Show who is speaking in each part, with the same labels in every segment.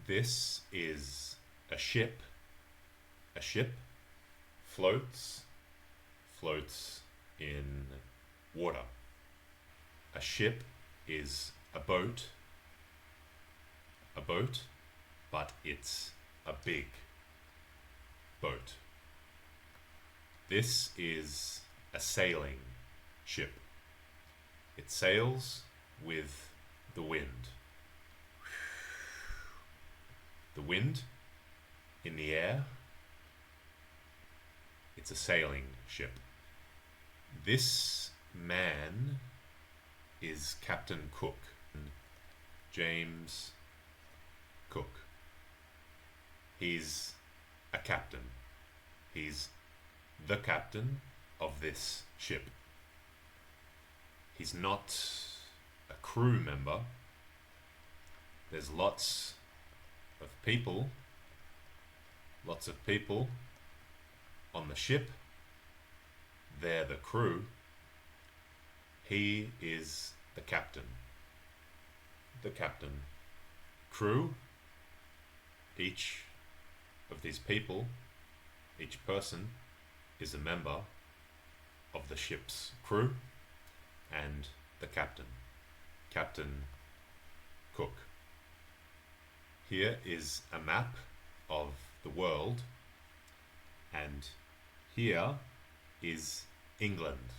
Speaker 1: This is a ship. A ship floats in water. A ship is a boat, but it's a big boat. This is a sailing ship. It sails with the wind. The wind in the air. It's a sailing ship. This man is Captain Cook, James Cook. He's a captain. He's the captain of this ship. He's not a crew member. There's lots of people on the ship. They're the crew. He is the captain. The captain. Crew, each of these people, each person is a member of the ship's crew and the captain. Captain Cook. Here is a map of the world, and here is England.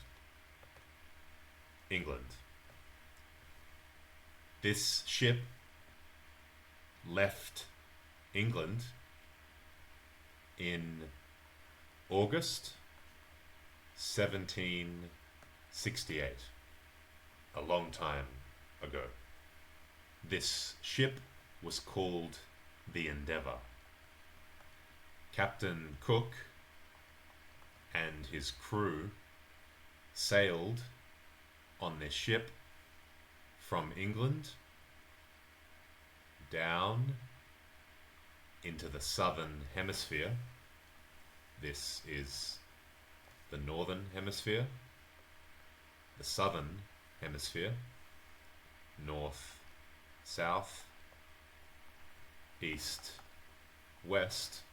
Speaker 1: England. This ship left England in August 1768, a long time ago. This ship was called the Endeavour. Captain Cook and his crew sailed on this ship from England down into the southern hemisphere. This is the northern hemisphere, the southern hemisphere, north, south, east, west,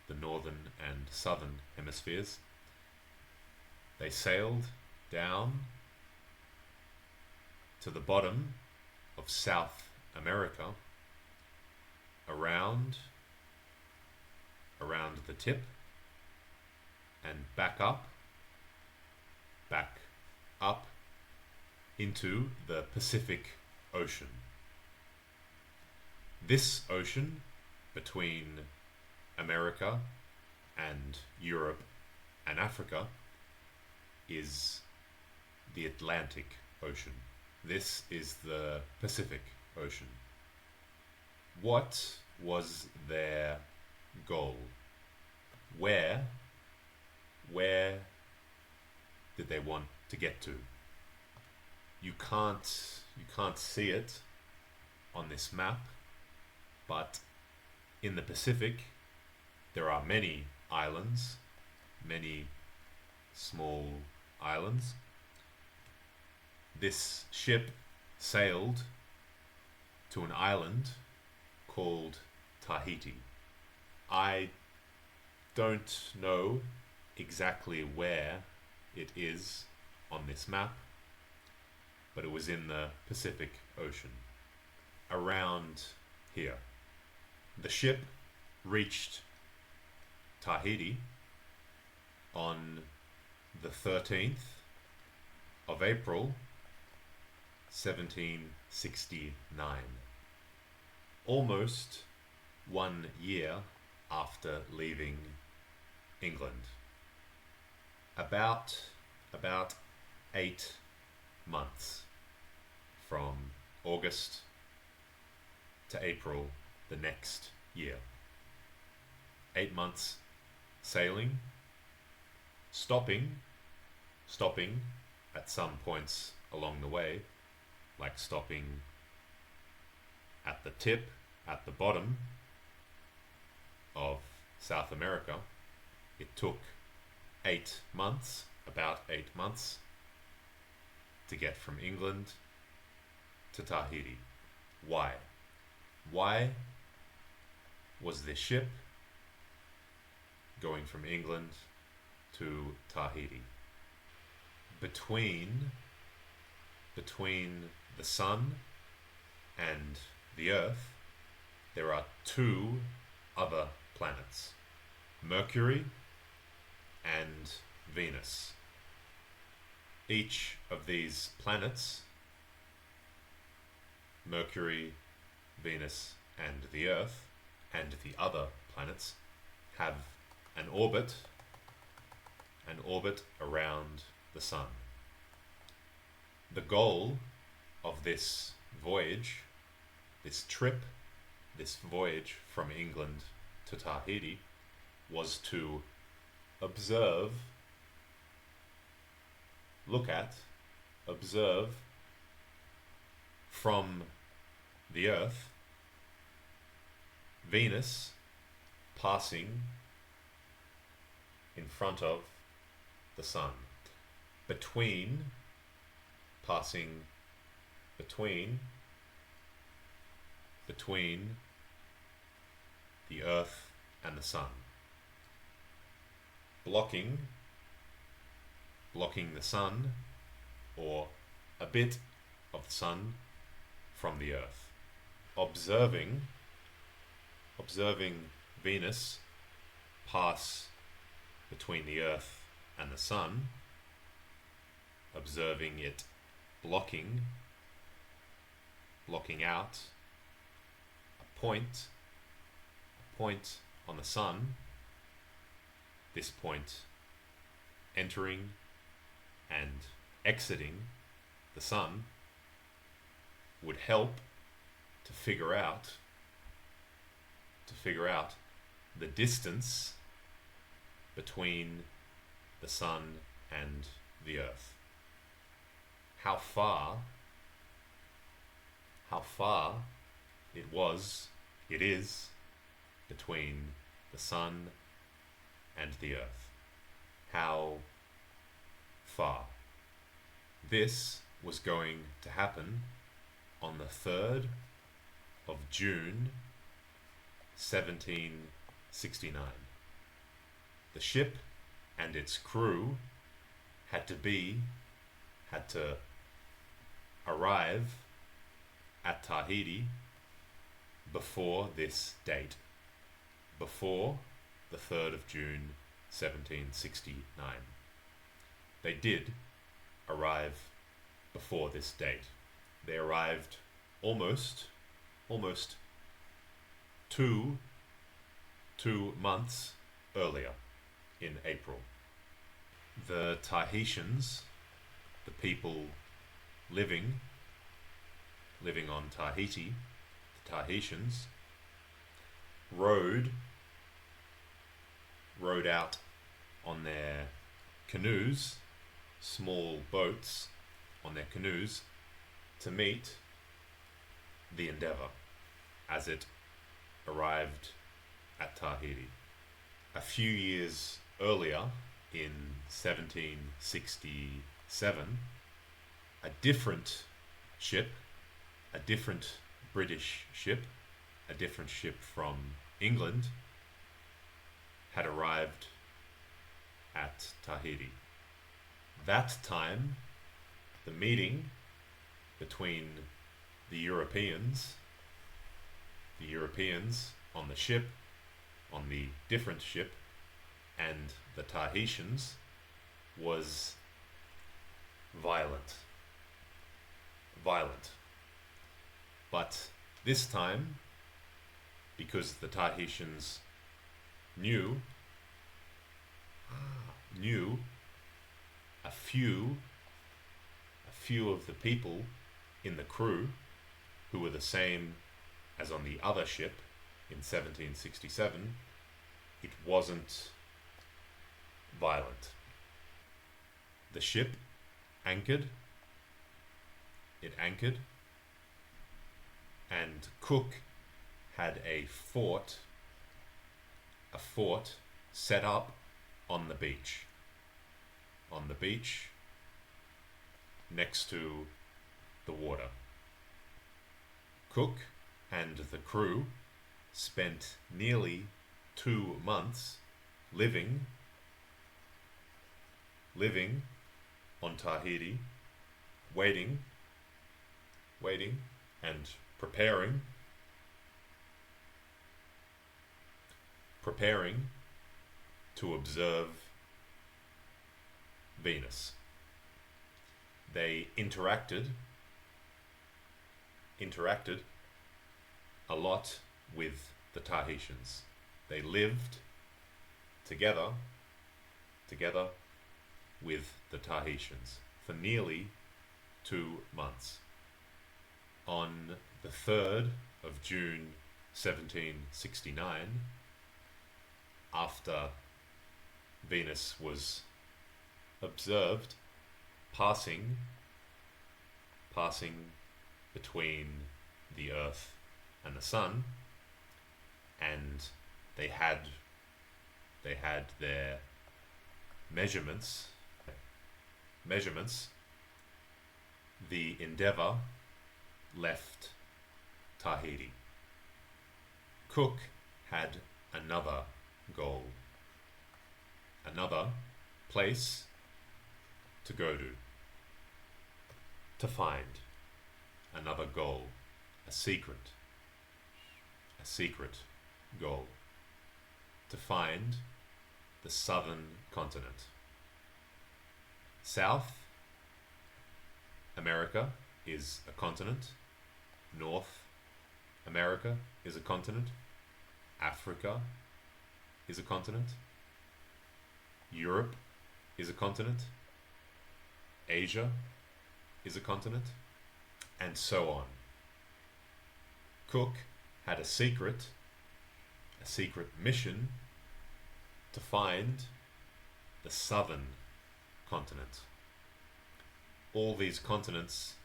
Speaker 1: the northern and southern hemispheres. They sailed down to the bottom of South America, around the tip, and back up into the Pacific Ocean. This ocean between America and Europe and Africa is the Atlantic Ocean. This is the Pacific Ocean. What was their goal? Where did they want to get to? You can't see it on this map, but in the Pacific there are many islands, many small islands. This ship sailed to an island called Tahiti. I don't know exactly where it is on this map, but it was in the Pacific Ocean, around here. The ship reached Tahiti on the 13th of April 1769, almost 1 year after leaving England. About 8 months from August to April the next year. 8 months sailing, stopping at some points along the way, like stopping at the tip, at the bottom of South America. It took 8 months, about 8 months, to get from England to Tahiti. Why? Why was this ship going from England to Tahiti. Between the sun and the Earth, there are two other planets, Mercury and Venus. Each of these planets, Mercury, Venus, and the Earth, and the other planets, have an orbit around the sun. The goal of this voyage, this trip, this voyage from England to Tahiti, was to observe from the Earth, Venus passing in front of the sun, passing between the Earth and the sun, blocking the sun, or a bit of the sun, from the Earth. Observing Venus pass between the Earth and the sun, observing it blocking out a point on the sun, this point entering and exiting the sun, would help to figure out the distance between the sun and the Earth. How far it is between the sun and the Earth. How far. This was going to happen on the 3rd of June 1769. The ship and its crew had to arrive at Tahiti before this date, before the 3rd of June 1769. They did arrive before this date. They arrived almost 2 months earlier, in April. The Tahitians, the people living on Tahiti, the Tahitians rowed out on their canoes, small boats on their canoes, to meet the Endeavour as it arrived at Tahiti. A few years earlier, in 1767, a different British ship, a different ship from England, had arrived at Tahiti. That time, the meeting between the Europeans on the ship, on the different ship, and the Tahitians was violent. But this time, because the Tahitians knew a few of the people in the crew who were the same as on the other ship in 1767, it wasn't violent. The ship anchored, and Cook had a fort set up on the beach next to the water. Cook and the crew spent nearly 2 months living on Tahiti, waiting and preparing to observe Venus. They interacted a lot with the Tahitians. They lived together with the Tahitians for nearly 2 months. On the 3rd of June 1769, after Venus was observed passing between the Earth and the Sun, and they had their measurements, the Endeavour left Tahiti. Cook had another goal, another place to go to find another goal, a secret goal, to find the southern continent. South America is a continent. North America is a continent. Africa is a continent. Europe is a continent. Asia is a continent. And so on. Cook had a secret mission to find the southern continent. All these continents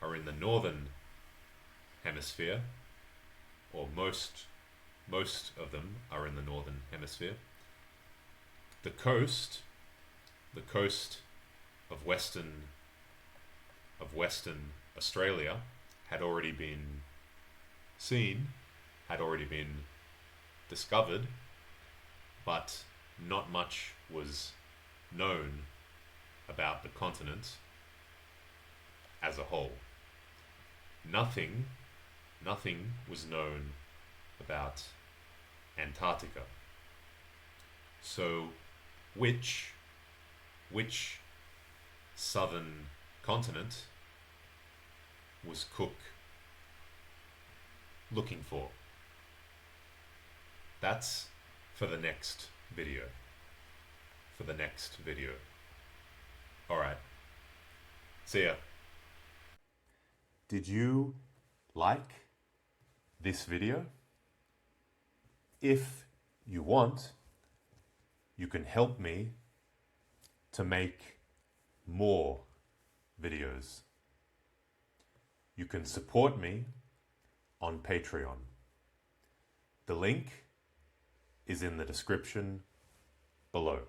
Speaker 1: are in the northern hemisphere, or most of them are in the northern hemisphere. The coast of western Australia had already been seen, had already been discovered, but not much was known about the continent as a whole. Nothing was known about Antarctica. So which southern continent was Cook looking for? That's for the next video. Alright. See ya. Did you like this video? If you want, you can help me to make more videos. You can support me on Patreon. The link is in the description below.